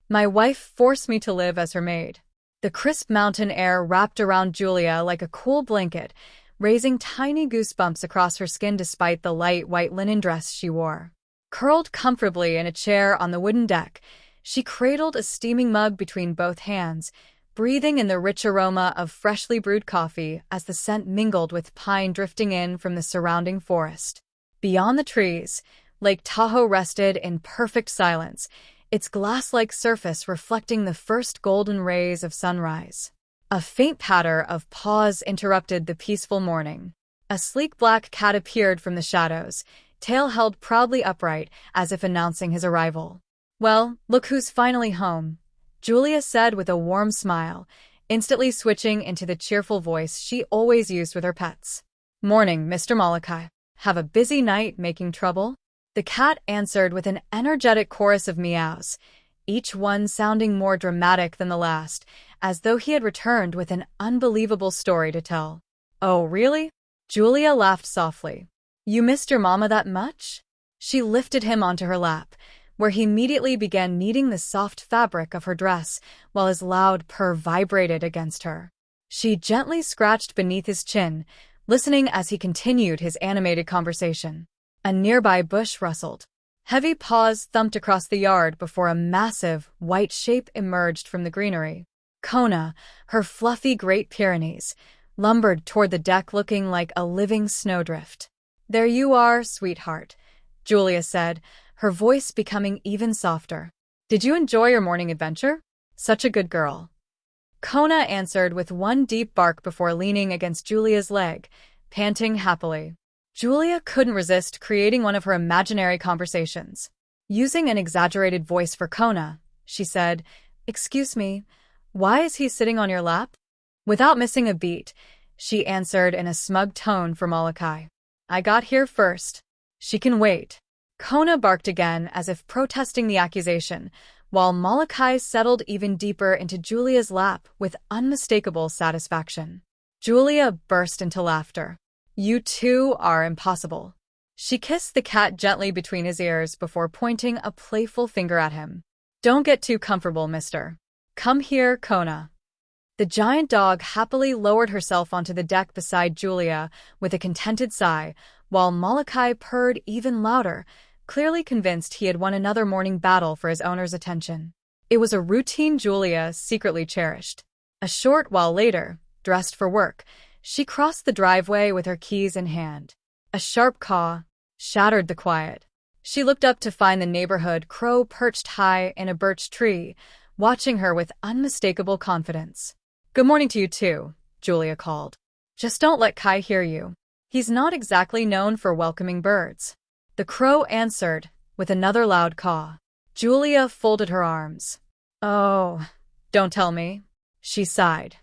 My wife forced me to live as her maid. The crisp mountain air wrapped around Julia like a cool blanket, raising tiny goosebumps across her skin despite the light white linen dress she wore. Curled comfortably in a chair on the wooden deck, she cradled a steaming mug between both hands, breathing in the rich aroma of freshly brewed coffee as the scent mingled with pine drifting in from the surrounding forest. Beyond the trees, Lake Tahoe rested in perfect silence, its glass-like surface reflecting the first golden rays of sunrise. A faint patter of paws interrupted the peaceful morning. A sleek black cat appeared from the shadows, tail held proudly upright as if announcing his arrival. "Well, look who's finally home," Julia said with a warm smile, instantly switching into the cheerful voice she always used with her pets. "Morning, Mr. Molokai. Have a busy night making trouble?" The cat answered with an energetic chorus of meows, each one sounding more dramatic than the last, as though he had returned with an unbelievable story to tell. "Oh, really?" Julia laughed softly. "You missed your mama that much?" She lifted him onto her lap, where he immediately began kneading the soft fabric of her dress while his loud purr vibrated against her. She gently scratched beneath his chin, listening as he continued his animated conversation. A nearby bush rustled. Heavy paws thumped across the yard before a massive, white shape emerged from the greenery. Kona, her fluffy Great Pyrenees, lumbered toward the deck looking like a living snowdrift. "There you are, sweetheart," Julia said, her voice becoming even softer. "Did you enjoy your morning adventure? Such a good girl." Kona answered with one deep bark before leaning against Julia's leg, panting happily. Julia couldn't resist creating one of her imaginary conversations. Using an exaggerated voice for Kona, she said, "Excuse me, why is he sitting on your lap?" Without missing a beat, she answered in a smug tone for Molokai. "I got here first. She can wait." Kona barked again as if protesting the accusation, while Molokai settled even deeper into Julia's lap with unmistakable satisfaction. Julia burst into laughter. "You two are impossible." She kissed the cat gently between his ears before pointing a playful finger at him. "Don't get too comfortable, mister. Come here, Kona." The giant dog happily lowered herself onto the deck beside Julia with a contented sigh, while Molokai purred even louder, clearly convinced he had won another morning battle for his owner's attention. It was a routine Julia secretly cherished. A short while later, dressed for work, she crossed the driveway with her keys in hand. A sharp caw shattered the quiet. She looked up to find the neighborhood crow perched high in a birch tree, watching her with unmistakable confidence. "Good morning to you too," Julia called. "Just don't let Kai hear you. He's not exactly known for welcoming birds." The crow answered with another loud caw. Julia folded her arms. "Oh, don't tell me," she sighed.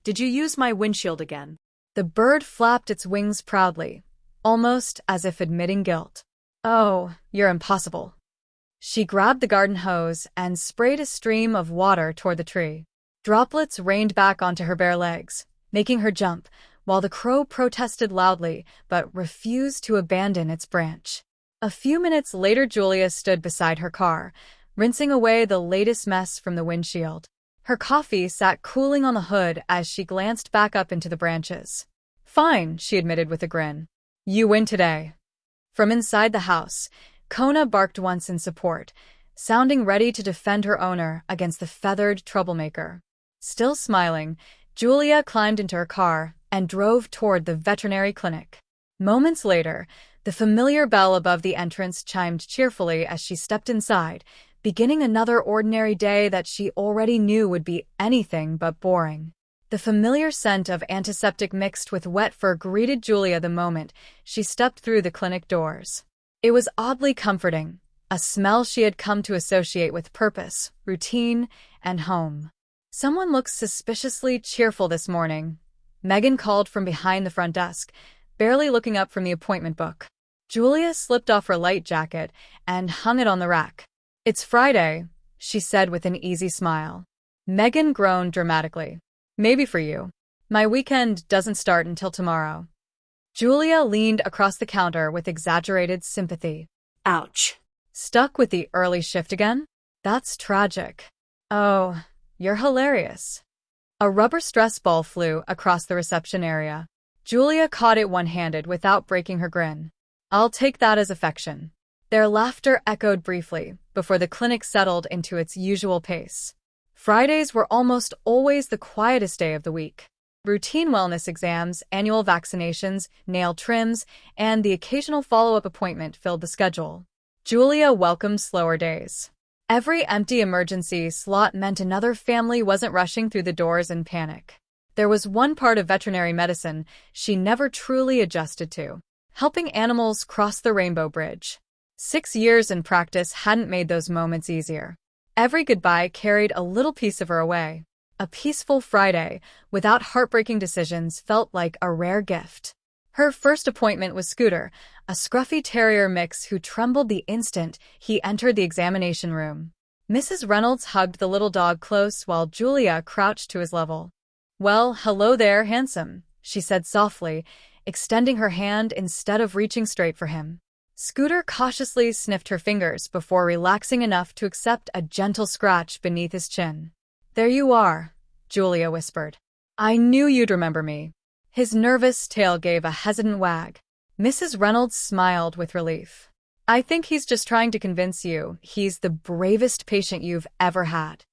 "Did you use my windshield again?" The bird flapped its wings proudly, almost as if admitting guilt. "Oh, you're impossible." She grabbed the garden hose and sprayed a stream of water toward the tree. Droplets rained back onto her bare legs, making her jump, while the crow protested loudly but refused to abandon its branch. A few minutes later, Julia stood beside her car, rinsing away the latest mess from the windshield. Her coffee sat cooling on the hood as she glanced back up into the branches. "Fine," she admitted with a grin. "You win today." From inside the house, Kona barked once in support, sounding ready to defend her owner against the feathered troublemaker. Still smiling, Julia climbed into her car and drove toward the veterinary clinic. Moments later, the familiar bell above the entrance chimed cheerfully as she stepped inside, beginning another ordinary day that she already knew would be anything but boring. The familiar scent of antiseptic mixed with wet fur greeted Julia the moment she stepped through the clinic doors. It was oddly comforting, a smell she had come to associate with purpose, routine, and home. "Someone looks suspiciously cheerful this morning," Megan called from behind the front desk, barely looking up from the appointment book. Julia slipped off her light jacket and hung it on the rack. "It's Friday," she said with an easy smile. Megan groaned dramatically. "Maybe for you. My weekend doesn't start until tomorrow." Julia leaned across the counter with exaggerated sympathy. Ouch. "Stuck with the early shift again? That's tragic." Oh, you're hilarious. A rubber stress ball flew across the reception area. Julia caught it one-handed without breaking her grin. I'll take that as affection. Their laughter echoed briefly before the clinic settled into its usual pace. Fridays were almost always the quietest day of the week. Routine wellness exams, annual vaccinations, nail trims, and the occasional follow-up appointment filled the schedule. Julia welcomed slower days. Every empty emergency slot meant another family wasn't rushing through the doors in panic. There was one part of veterinary medicine she never truly adjusted to: helping animals cross the rainbow bridge. 6 years in practice hadn't made those moments easier. Every goodbye carried a little piece of her away. A peaceful Friday, without heartbreaking decisions, felt like a rare gift. Her first appointment was Scooter, a scruffy terrier mix who trembled the instant he entered the examination room. Mrs. Reynolds hugged the little dog close while Julia crouched to his level. "Well, hello there, handsome," she said softly, extending her hand instead of reaching straight for him. Scooter cautiously sniffed her fingers before relaxing enough to accept a gentle scratch beneath his chin. "There you are," Julia whispered. "I knew you'd remember me." His nervous tail gave a hesitant wag. Mrs. Reynolds smiled with relief. "I think he's just trying to convince you he's the bravest patient you've ever had."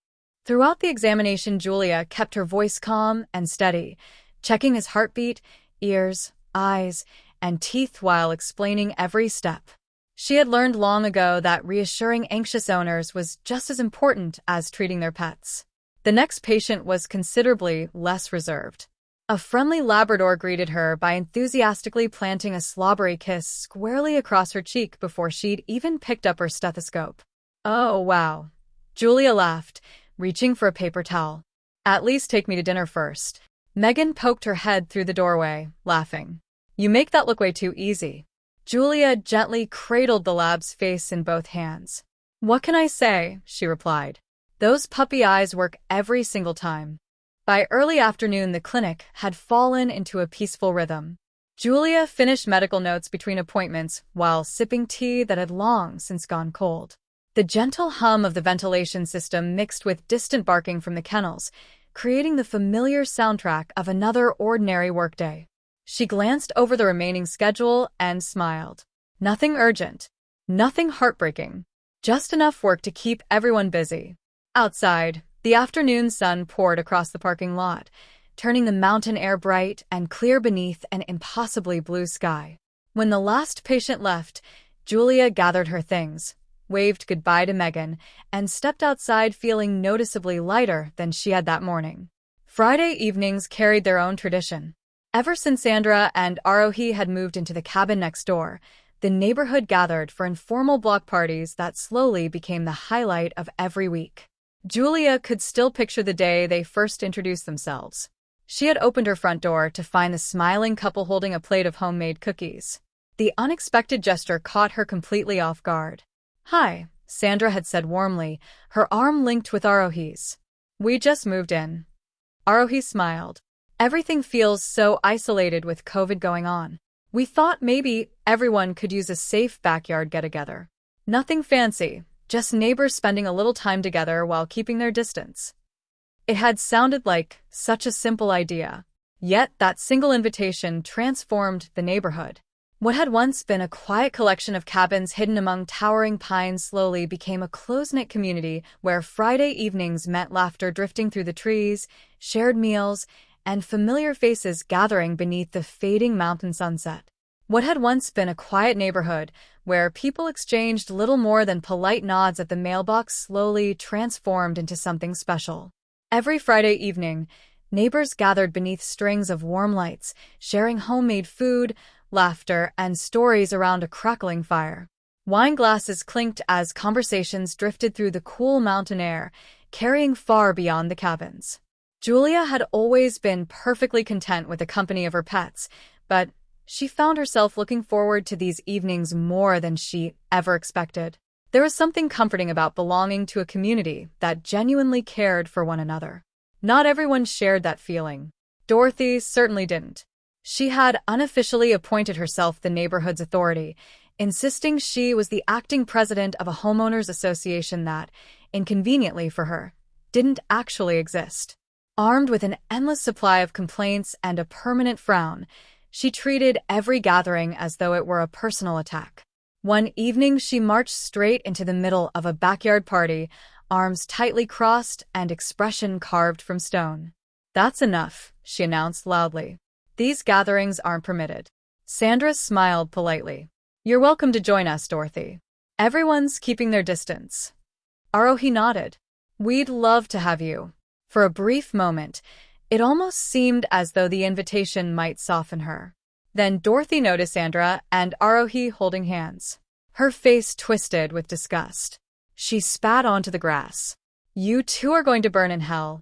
Throughout the examination, Julia kept her voice calm and steady, checking his heartbeat, ears, eyes, and teeth while explaining every step. She had learned long ago that reassuring anxious owners was just as important as treating their pets. The next patient was considerably less reserved. A friendly Labrador greeted her by enthusiastically planting a slobbery kiss squarely across her cheek before she'd even picked up her stethoscope. "Oh, wow." Julia laughed, reaching for a paper towel. "At least take me to dinner first." Megan poked her head through the doorway, laughing. "You make that look way too easy." Julia gently cradled the lab's face in both hands. "What can I say?" she replied. "Those puppy eyes work every single time." By early afternoon, the clinic had fallen into a peaceful rhythm. Julia finished medical notes between appointments while sipping tea that had long since gone cold. The gentle hum of the ventilation system mixed with distant barking from the kennels, creating the familiar soundtrack of another ordinary workday. She glanced over the remaining schedule and smiled. Nothing urgent, nothing heartbreaking, just enough work to keep everyone busy. Outside, the afternoon sun poured across the parking lot, turning the mountain air bright and clear beneath an impossibly blue sky. When the last patient left, Julia gathered her things, waved goodbye to Megan, and stepped outside feeling noticeably lighter than she had that morning. Friday evenings carried their own tradition. Ever since Sandra and Arohi had moved into the cabin next door, the neighborhood gathered for informal block parties that slowly became the highlight of every week. Julia could still picture the day they first introduced themselves. She had opened her front door to find the smiling couple holding a plate of homemade cookies. The unexpected gesture caught her completely off guard. "Hi," Sandra had said warmly, her arm linked with Arohi's. "We just moved in." Arohi smiled. "Everything feels so isolated with COVID going on. We thought maybe everyone could use a safe backyard get-together. Nothing fancy, just neighbors spending a little time together while keeping their distance." It had sounded like such a simple idea. Yet that single invitation transformed the neighborhood. What had once been a quiet collection of cabins hidden among towering pines slowly became a close-knit community where Friday evenings meant laughter drifting through the trees, shared meals, and familiar faces gathering beneath the fading mountain sunset. What had once been a quiet neighborhood, where people exchanged little more than polite nods at the mailbox, slowly transformed into something special. Every Friday evening, neighbors gathered beneath strings of warm lights, sharing homemade food, laughter, and stories around a crackling fire. Wine glasses clinked as conversations drifted through the cool mountain air, carrying far beyond the cabins. Julia had always been perfectly content with the company of her pets, but she found herself looking forward to these evenings more than she ever expected. There was something comforting about belonging to a community that genuinely cared for one another. Not everyone shared that feeling. Dorothy certainly didn't. She had unofficially appointed herself the neighborhood's authority, insisting she was the acting president of a homeowners association that, inconveniently for her, didn't actually exist. Armed with an endless supply of complaints and a permanent frown, she treated every gathering as though it were a personal attack. One evening, she marched straight into the middle of a backyard party, arms tightly crossed and expression carved from stone. "That's enough," she announced loudly. "These gatherings aren't permitted." Sandra smiled politely. "You're welcome to join us, Dorothy. Everyone's keeping their distance." Arohi nodded. "We'd love to have you." For a brief moment, it almost seemed as though the invitation might soften her. Then Dorothy noticed Sandra and Arohi holding hands. Her face twisted with disgust. She spat onto the grass. "You two are going to burn in hell."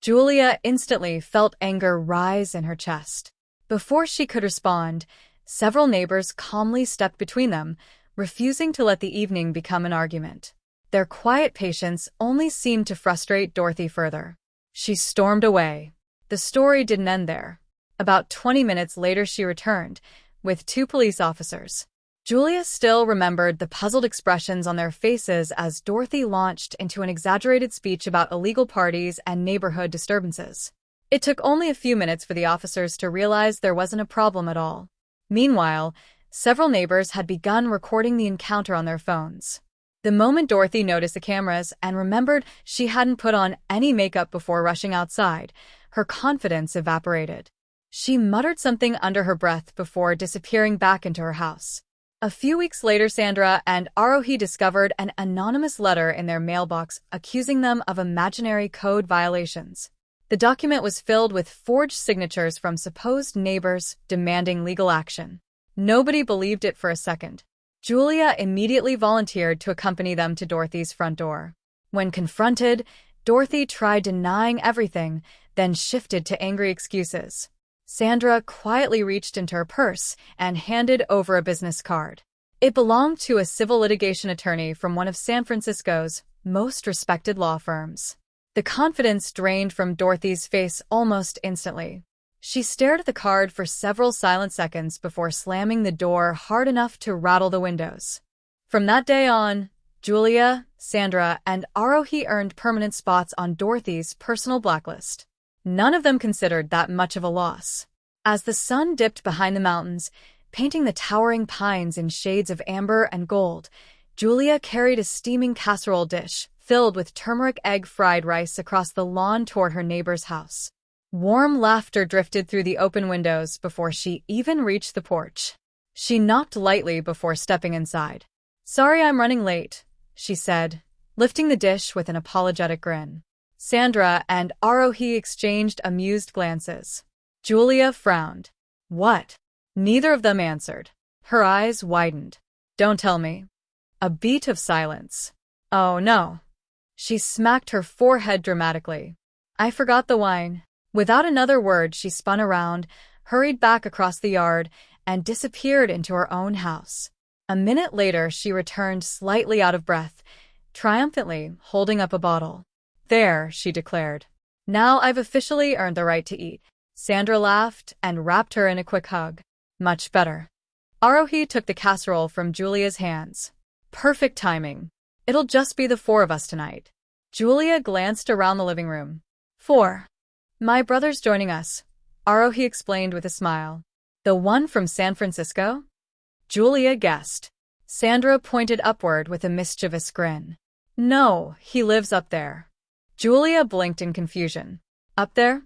Julia instantly felt anger rise in her chest. Before she could respond, several neighbors calmly stepped between them, refusing to let the evening become an argument. Their quiet patience only seemed to frustrate Dorothy further. She stormed away. The story didn't end there. About 20 minutes later she returned, with 2 police officers. Julia still remembered the puzzled expressions on their faces as Dorothy launched into an exaggerated speech about illegal parties and neighborhood disturbances. It took only a few minutes for the officers to realize there wasn't a problem at all. Meanwhile, several neighbors had begun recording the encounter on their phones. The moment Dorothy noticed the cameras and remembered she hadn't put on any makeup before rushing outside, her confidence evaporated. She muttered something under her breath before disappearing back into her house. A few weeks later, Sandra and Arohi discovered an anonymous letter in their mailbox accusing them of imaginary code violations. The document was filled with forged signatures from supposed neighbors demanding legal action. Nobody believed it for a second. Julia immediately volunteered to accompany them to Dorothy's front door. When confronted, Dorothy tried denying everything, then shifted to angry excuses. Sandra quietly reached into her purse and handed over a business card. It belonged to a civil litigation attorney from one of San Francisco's most respected law firms. The confidence drained from Dorothy's face almost instantly. She stared at the card for several silent seconds before slamming the door hard enough to rattle the windows. From that day on, Julia, Sandra, and Arohi earned permanent spots on Dorothy's personal blacklist. None of them considered that much of a loss. As the sun dipped behind the mountains, painting the towering pines in shades of amber and gold, Julia carried a steaming casserole dish filled with turmeric egg fried rice across the lawn toward her neighbor's house. Warm laughter drifted through the open windows before she even reached the porch. She knocked lightly before stepping inside. "Sorry I'm running late," she said, lifting the dish with an apologetic grin. Sandra and Arohi exchanged amused glances. Julia frowned. "What?" Neither of them answered. Her eyes widened. "Don't tell me." A beat of silence. "Oh, no." She smacked her forehead dramatically. "I forgot the wine." Without another word, she spun around, hurried back across the yard, and disappeared into her own house. A minute later, she returned slightly out of breath, triumphantly holding up a bottle. "There," she declared. "Now I've officially earned the right to eat." Sandra laughed and wrapped her in a quick hug. "Much better." Arohi took the casserole from Julia's hands. "Perfect timing. It'll just be the 4 of us tonight." Julia glanced around the living room. 4. "My brother's joining us," Arohi explained with a smile. "The one from San Francisco?" Julia guessed. Sandra pointed upward with a mischievous grin. "No, he lives up there." Julia blinked in confusion. "Up there?"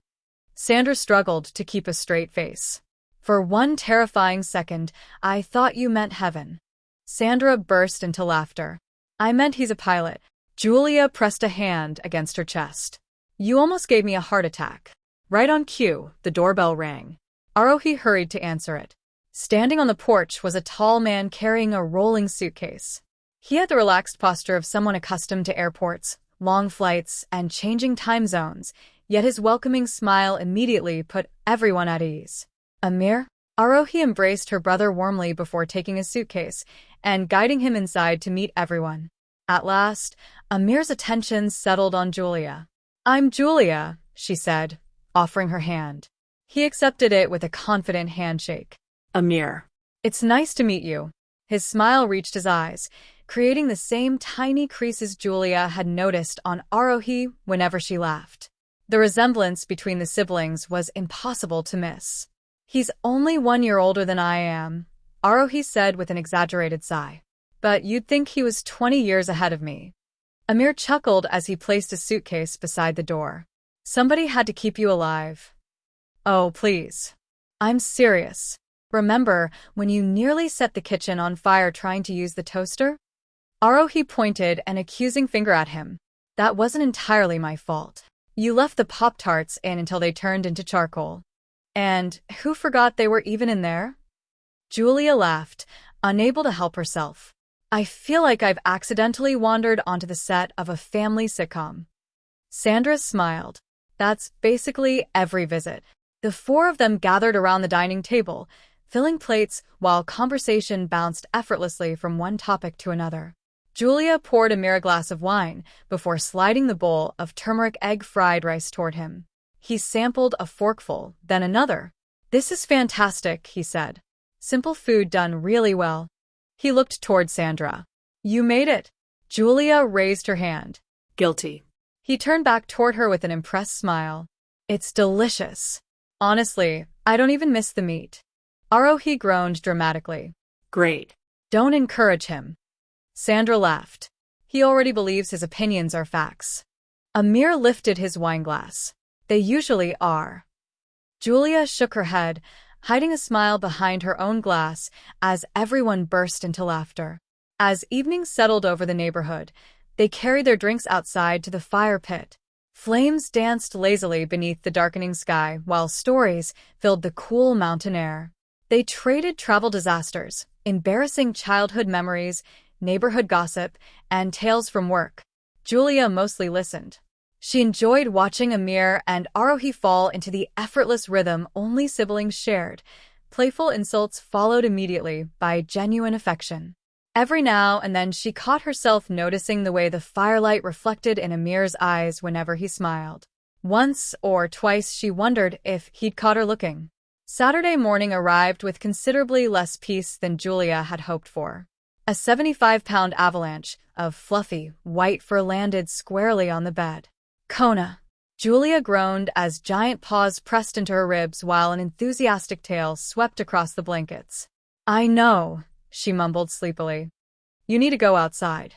Sandra struggled to keep a straight face. "For one terrifying second, I thought you meant heaven." Sandra burst into laughter. "I meant he's a pilot." Julia pressed a hand against her chest. "You almost gave me a heart attack." Right on cue, the doorbell rang. Arohi hurried to answer it. Standing on the porch was a tall man carrying a rolling suitcase. He had the relaxed posture of someone accustomed to airports, long flights, and changing time zones, yet his welcoming smile immediately put everyone at ease. "Amir?" Arohi embraced her brother warmly before taking his suitcase and guiding him inside to meet everyone. At last, Amir's attention settled on Julia. "I'm Julia," she said, offering her hand. He accepted it with a confident handshake. "Amir." "It's nice to meet you." His smile reached his eyes, creating the same tiny creases Julia had noticed on Arohi whenever she laughed. The resemblance between the siblings was impossible to miss. "He's only 1 year older than I am," Arohi said with an exaggerated sigh. "But you'd think he was 20 years ahead of me." Amir chuckled as he placed a suitcase beside the door. "Somebody had to keep you alive." "Oh, please. I'm serious. Remember when you nearly set the kitchen on fire trying to use the toaster?" Arohi pointed an accusing finger at him. "That wasn't entirely my fault. You left the Pop-Tarts in until they turned into charcoal. And who forgot they were even in there?" Julia laughed, unable to help herself. "I feel like I've accidentally wandered onto the set of a family sitcom." Sandra smiled. "That's basically every visit." The four of them gathered around the dining table, filling plates while conversation bounced effortlessly from one topic to another. Julia poured Amir a glass of wine before sliding the bowl of turmeric egg fried rice toward him. He sampled a forkful, then another. "This is fantastic," he said. "Simple food done really well." He looked toward Sandra. "You made it." Julia raised her hand. "Guilty." He turned back toward her with an impressed smile. "It's delicious. Honestly, I don't even miss the meat." Arohi groaned dramatically. "Great." "Don't encourage him." Sandra laughed. "He already believes his opinions are facts." Amir lifted his wineglass. "They usually are." Julia shook her head, hiding a smile behind her own glass as everyone burst into laughter. As evening settled over the neighborhood, they carried their drinks outside to the fire pit. Flames danced lazily beneath the darkening sky while stories filled the cool mountain air. They traded travel disasters, embarrassing childhood memories, neighborhood gossip, and tales from work. Julia mostly listened. She enjoyed watching Amir and Arohi fall into the effortless rhythm only siblings shared. Playful insults followed immediately by genuine affection. Every now and then she caught herself noticing the way the firelight reflected in Amir's eyes whenever he smiled. Once or twice she wondered if he'd caught her looking. Saturday morning arrived with considerably less peace than Julia had hoped for. A 75-pound avalanche of fluffy, white fur landed squarely on the bed. "Kona." Julia groaned as giant paws pressed into her ribs while an enthusiastic tail swept across the blankets. "I know," she mumbled sleepily. "You need to go outside."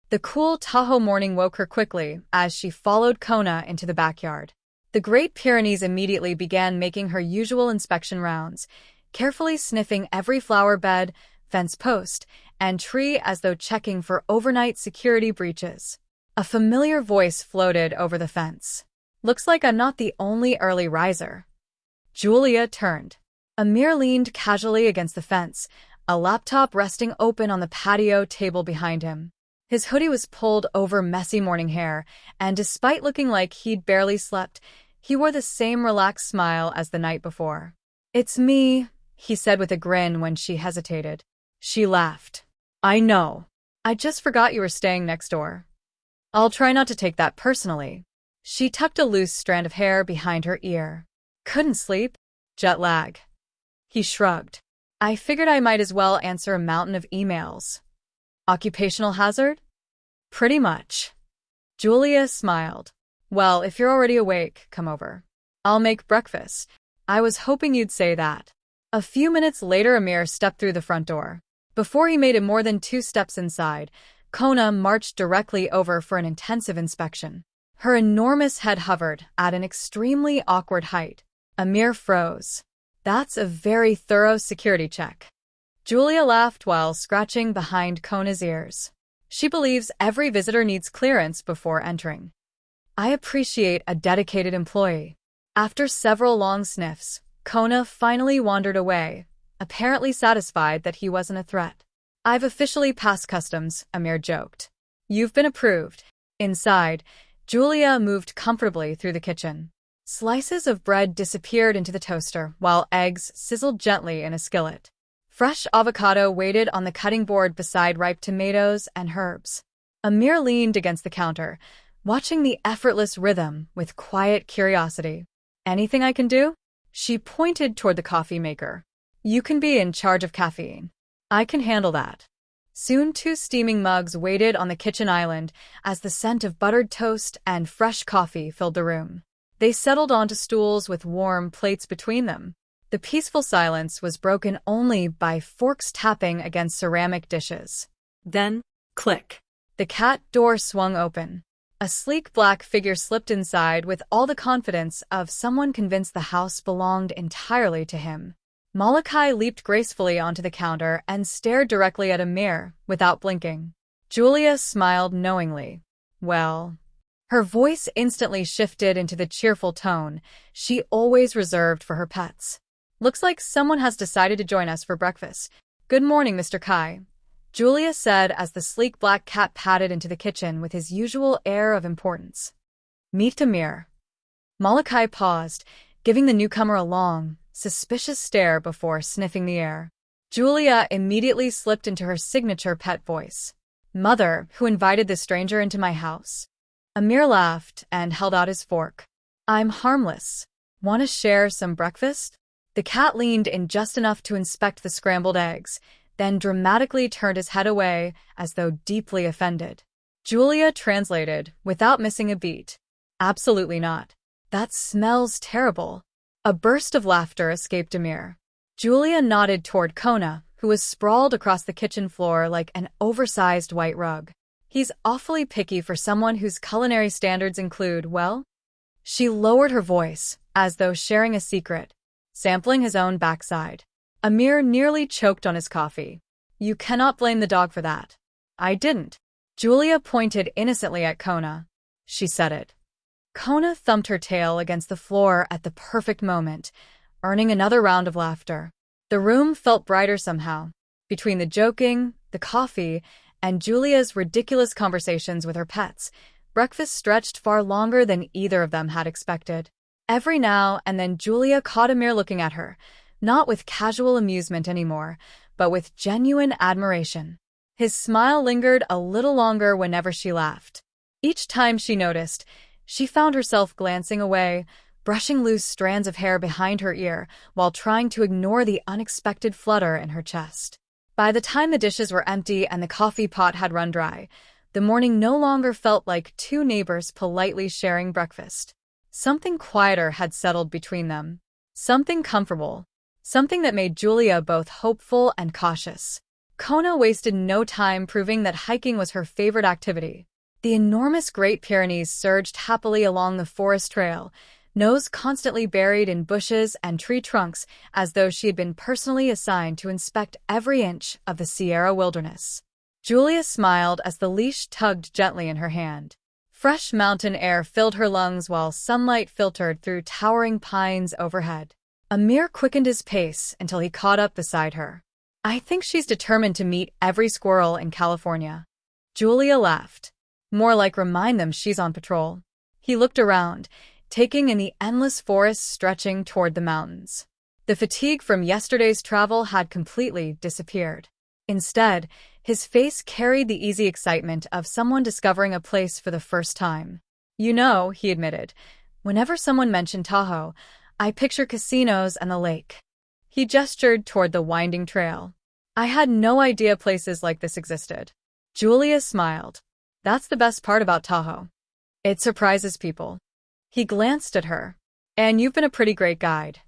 The cool Tahoe morning woke her quickly as she followed Kona into the backyard. The Great Pyrenees immediately began making her usual inspection rounds, carefully sniffing every flower bed, fence post, and tree as though checking for overnight security breaches. A familiar voice floated over the fence. "Looks like I'm not the only early riser." Julia turned. Amir leaned casually against the fence, a laptop resting open on the patio table behind him. His hoodie was pulled over messy morning hair, and despite looking like he'd barely slept, he wore the same relaxed smile as the night before. "It's me," he said with a grin when she hesitated. She laughed. "I know. I just forgot you were staying next door." "I'll try not to take that personally." She tucked a loose strand of hair behind her ear. "Couldn't sleep? Jet lag." He shrugged. "I figured I might as well answer a mountain of emails." "Occupational hazard?" "Pretty much." Julia smiled. "Well, if you're already awake, come over. I'll make breakfast." "I was hoping you'd say that." A few minutes later, Amir stepped through the front door. Before he made it more than 2 steps inside, Kona marched directly over for an intensive inspection. Her enormous head hovered at an extremely awkward height. Amir froze. "That's a very thorough security check." Julia laughed while scratching behind Kona's ears. She believes every visitor needs clearance before entering. "I appreciate a dedicated employee." After several long sniffs, Kona finally wandered away, apparently satisfied that he wasn't a threat. "I've officially passed customs," Amir joked. "You've been approved." Inside, Julia moved comfortably through the kitchen. Slices of bread disappeared into the toaster, while eggs sizzled gently in a skillet. Fresh avocado waited on the cutting board beside ripe tomatoes and herbs. Amir leaned against the counter, watching the effortless rhythm with quiet curiosity. "Anything I can do?" She pointed toward the coffee maker. "You can be in charge of caffeine." "I can handle that." Soon 2 steaming mugs waited on the kitchen island as the scent of buttered toast and fresh coffee filled the room. They settled onto stools with warm plates between them. The peaceful silence was broken only by forks tapping against ceramic dishes. Then, click. The cat door swung open. A sleek black figure slipped inside with all the confidence of someone convinced the house belonged entirely to him. Malachi leaped gracefully onto the counter and stared directly at Amir without blinking. Julia smiled knowingly. Well, her voice instantly shifted into the cheerful tone she always reserved for her pets. Looks like someone has decided to join us for breakfast. Good morning, Mr. Kai, Julia said as the sleek black cat padded into the kitchen with his usual air of importance. Meet Amir. Malachi paused, giving the newcomer a long, suspicious stare before sniffing the air. Julia immediately slipped into her signature pet voice. Mother, who invited this stranger into my house? Amir laughed and held out his fork. I'm harmless. Want to share some breakfast? The cat leaned in just enough to inspect the scrambled eggs, then dramatically turned his head away as though deeply offended. Julia translated, without missing a beat. Absolutely not. That smells terrible. A burst of laughter escaped Amir. Julia nodded toward Kona, who was sprawled across the kitchen floor like an oversized white rug. He's awfully picky for someone whose culinary standards include, well? She lowered her voice, as though sharing a secret, sampling his own backside. Amir nearly choked on his coffee. You cannot blame the dog for that. I didn't. Julia pointed innocently at Kona. She said it. Kona thumped her tail against the floor at the perfect moment, earning another round of laughter. The room felt brighter somehow. Between the joking, the coffee, and Julia's ridiculous conversations with her pets, breakfast stretched far longer than either of them had expected. Every now and then Julia caught Amir looking at her, not with casual amusement anymore, but with genuine admiration. His smile lingered a little longer whenever she laughed. Each time she noticed, she found herself glancing away, brushing loose strands of hair behind her ear while trying to ignore the unexpected flutter in her chest. By the time the dishes were empty and the coffee pot had run dry, the morning no longer felt like 2 neighbors politely sharing breakfast. Something quieter had settled between them. Something comfortable. Something that made Julia both hopeful and cautious. Kona wasted no time proving that hiking was her favorite activity. The enormous Great Pyrenees surged happily along the forest trail, nose constantly buried in bushes and tree trunks as though she had been personally assigned to inspect every inch of the Sierra wilderness. Julia smiled as the leash tugged gently in her hand. Fresh mountain air filled her lungs while sunlight filtered through towering pines overhead. Amir quickened his pace until he caught up beside her. I think she's determined to meet every squirrel in California. Julia laughed. More like remind them she's on patrol. He looked around, taking in the endless forest stretching toward the mountains. The fatigue from yesterday's travel had completely disappeared. Instead, his face carried the easy excitement of someone discovering a place for the first time. You know, he admitted, whenever someone mentioned Tahoe, I picture casinos and the lake. He gestured toward the winding trail. I had no idea places like this existed. Julia smiled. That's the best part about Tahoe. It surprises people. He glanced at her. And you've been a pretty great guide.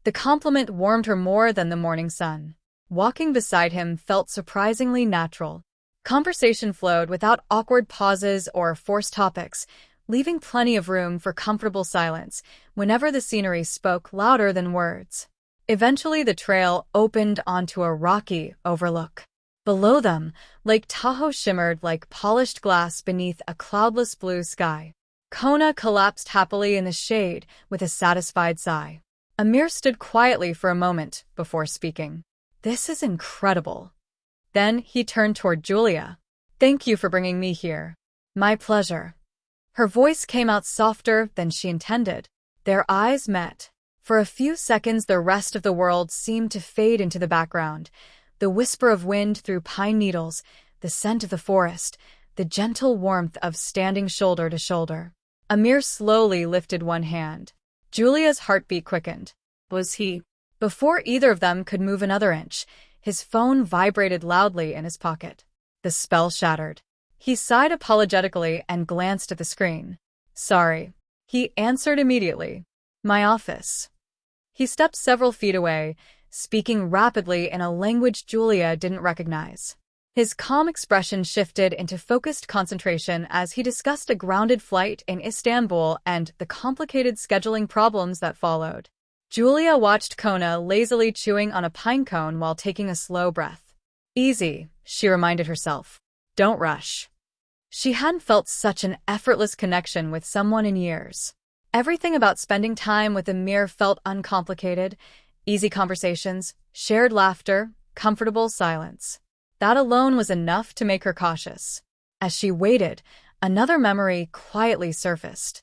The compliment warmed her more than the morning sun. Walking beside him felt surprisingly natural. Conversation flowed without awkward pauses or forced topics, leaving plenty of room for comfortable silence whenever the scenery spoke louder than words. Eventually the trail opened onto a rocky overlook. Below them, Lake Tahoe shimmered like polished glass beneath a cloudless blue sky. Kona collapsed happily in the shade with a satisfied sigh. Amir stood quietly for a moment before speaking. This is incredible. Then he turned toward Julia. Thank you for bringing me here. My pleasure. Her voice came out softer than she intended. Their eyes met. For a few seconds the rest of the world seemed to fade into the background. The whisper of wind through pine needles, the scent of the forest, the gentle warmth of standing shoulder to shoulder. Amir slowly lifted one hand. Julia's heartbeat quickened. Was he? Before either of them could move another inch, his phone vibrated loudly in his pocket. The spell shattered. He sighed apologetically and glanced at the screen. Sorry. He answered immediately. My office. He stepped several feet away, speaking rapidly in a language Julia didn't recognize. His calm expression shifted into focused concentration as he discussed a grounded flight in Istanbul and the complicated scheduling problems that followed. Julia watched Kona lazily chewing on a pine cone while taking a slow breath. Easy, she reminded herself. Don't rush. She hadn't felt such an effortless connection with someone in years. Everything about spending time with Amir felt uncomplicated. Easy conversations, shared laughter, comfortable silence. That alone was enough to make her cautious. As she waited, another memory quietly surfaced.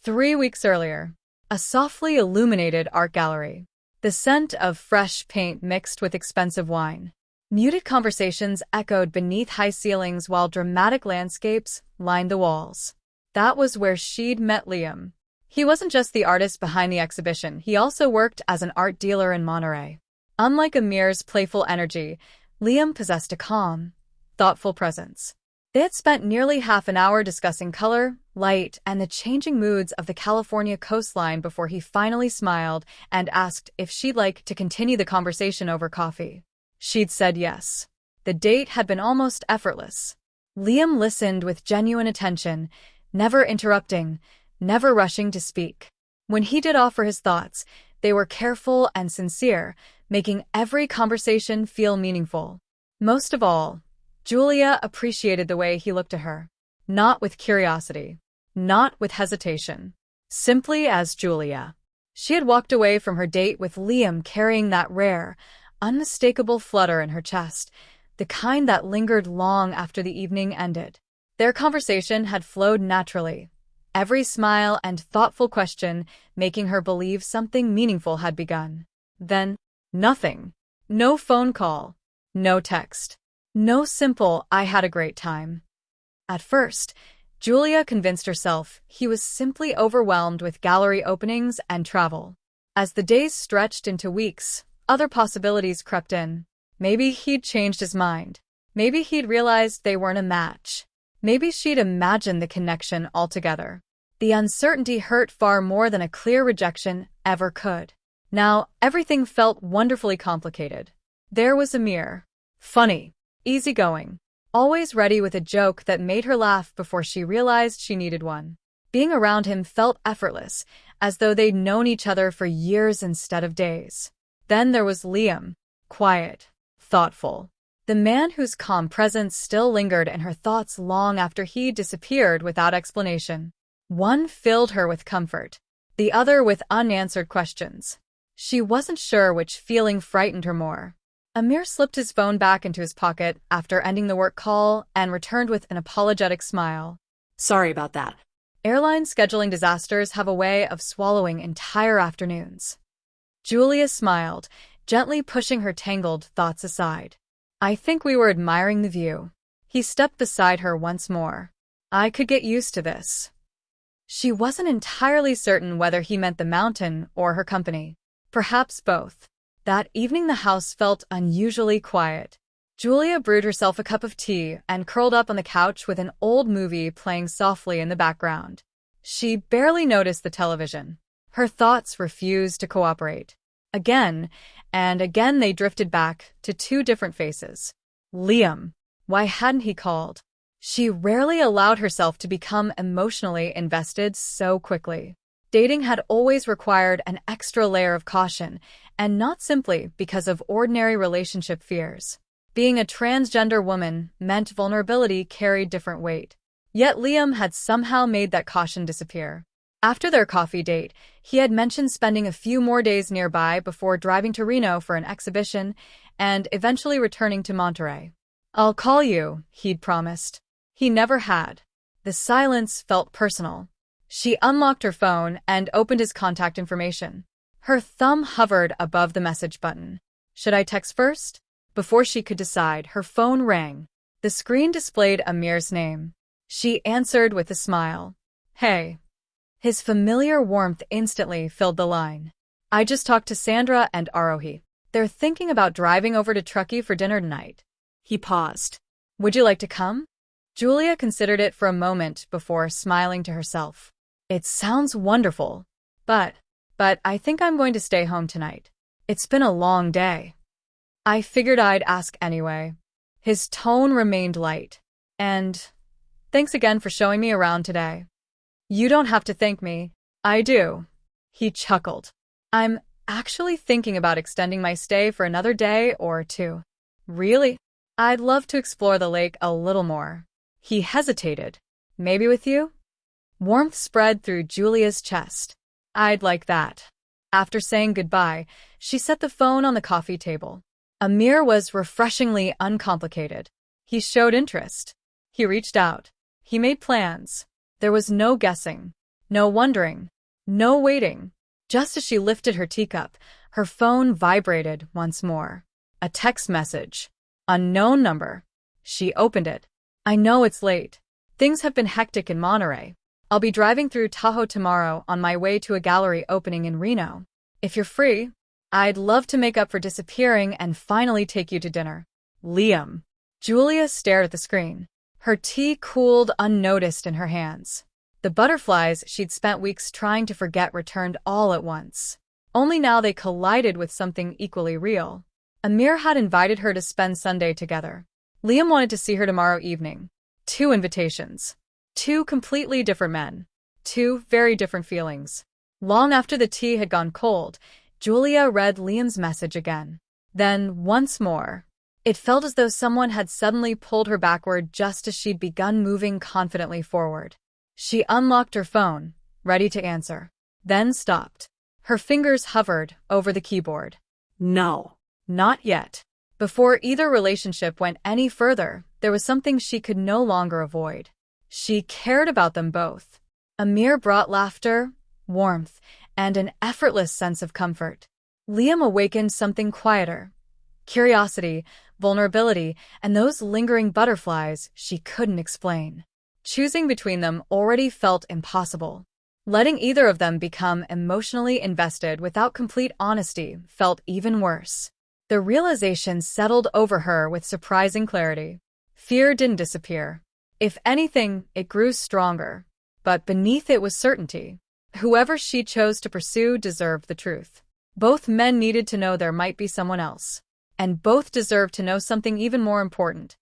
3 weeks earlier, a softly illuminated art gallery. The scent of fresh paint mixed with expensive wine. Muted conversations echoed beneath high ceilings while dramatic landscapes lined the walls. That was where she'd met Liam. He wasn't just the artist behind the exhibition, he also worked as an art dealer in Monterey. Unlike Amir's playful energy, Liam possessed a calm, thoughtful presence. They had spent nearly half an hour discussing color, light, and the changing moods of the California coastline before he finally smiled and asked if she'd like to continue the conversation over coffee. She'd said yes. The date had been almost effortless. Liam listened with genuine attention, never interrupting, never rushing to speak. When he did offer his thoughts, they were careful and sincere, making every conversation feel meaningful. Most of all, Julia appreciated the way he looked at her. Not with curiosity, not with hesitation. Simply as Julia. She had walked away from her date with Liam carrying that rare, unmistakable flutter in her chest, the kind that lingered long after the evening ended. Their conversation had flowed naturally, every smile and thoughtful question making her believe something meaningful had begun. Then, nothing. No phone call. No text. No simple, I had a great time. At first, Julia convinced herself he was simply overwhelmed with gallery openings and travel. As the days stretched into weeks, other possibilities crept in. Maybe he'd changed his mind. Maybe he'd realized they weren't a match. Maybe she'd imagined the connection altogether. The uncertainty hurt far more than a clear rejection ever could. Now, everything felt wonderfully complicated. There was Amir. Funny. Easygoing. Always ready with a joke that made her laugh before she realized she needed one. Being around him felt effortless, as though they'd known each other for years instead of days. Then there was Liam. Quiet. Thoughtful. The man whose calm presence still lingered in her thoughts long after he disappeared without explanation. One filled her with comfort, the other with unanswered questions. She wasn't sure which feeling frightened her more. Amir slipped his phone back into his pocket after ending the work call and returned with an apologetic smile. Sorry about that. Airline scheduling disasters have a way of swallowing entire afternoons. Julia smiled, gently pushing her tangled thoughts aside. I think we were admiring the view. He stepped beside her once more. I could get used to this. She wasn't entirely certain whether he meant the mountain or her company. Perhaps both. That evening the house felt unusually quiet. Julia brewed herself a cup of tea and curled up on the couch with an old movie playing softly in the background. She barely noticed the television. Her thoughts refused to cooperate. Again and again they drifted back to two different faces. Liam. Why hadn't he called? She rarely allowed herself to become emotionally invested so quickly. Dating had always required an extra layer of caution, and not simply because of ordinary relationship fears. Being a transgender woman meant vulnerability carried different weight. Yet Liam had somehow made that caution disappear. After their coffee date, he had mentioned spending a few more days nearby before driving to Reno for an exhibition and eventually returning to Monterey. I'll call you, he'd promised. He never had. The silence felt personal. She unlocked her phone and opened his contact information. Her thumb hovered above the message button. Should I text first? Before she could decide, her phone rang. The screen displayed Amir's name. She answered with a smile. Hey. His familiar warmth instantly filled the line. I just talked to Sandra and Arohi. They're thinking about driving over to Truckee for dinner tonight. He paused. Would you like to come? Julia considered it for a moment before smiling to herself. It sounds wonderful, but I think I'm going to stay home tonight. It's been a long day. I figured I'd ask anyway. His tone remained light. And thanks again for showing me around today. You don't have to thank me. I do. He chuckled. I'm actually thinking about extending my stay for another day or two. Really? I'd love to explore the lake a little more. He hesitated. Maybe with you? Warmth spread through Julia's chest. I'd like that. After saying goodbye, she set the phone on the coffee table. Amir was refreshingly uncomplicated. He showed interest. He reached out. He made plans. There was no guessing, no wondering, no waiting. Just as she lifted her teacup, her phone vibrated once more. A text message. Unknown number. She opened it. I know it's late. Things have been hectic in Monterey. I'll be driving through Tahoe tomorrow on my way to a gallery opening in Reno. If you're free, I'd love to make up for disappearing and finally take you to dinner. Liam. Julia stared at the screen. Her tea cooled unnoticed in her hands. The butterflies she'd spent weeks trying to forget returned all at once. Only now they collided with something equally real. Amir had invited her to spend Sunday together. Liam wanted to see her tomorrow evening. 2 invitations. 2 completely different men. 2 very different feelings. Long after the tea had gone cold, Julia read Liam's message again. Then, once more. It felt as though someone had suddenly pulled her backward just as she'd begun moving confidently forward. She unlocked her phone, ready to answer, then stopped. Her fingers hovered over the keyboard. No. Not yet. Before either relationship went any further, there was something she could no longer avoid. She cared about them both. Amir brought laughter, warmth, and an effortless sense of comfort. Liam awakened something quieter. Curiosity, vulnerability, and those lingering butterflies she couldn't explain. Choosing between them already felt impossible. Letting either of them become emotionally invested without complete honesty felt even worse. The realization settled over her with surprising clarity. Fear didn't disappear. If anything, it grew stronger. But beneath it was certainty. Whoever she chose to pursue deserved the truth. Both men needed to know there might be someone else. And both deserved to know something even more important.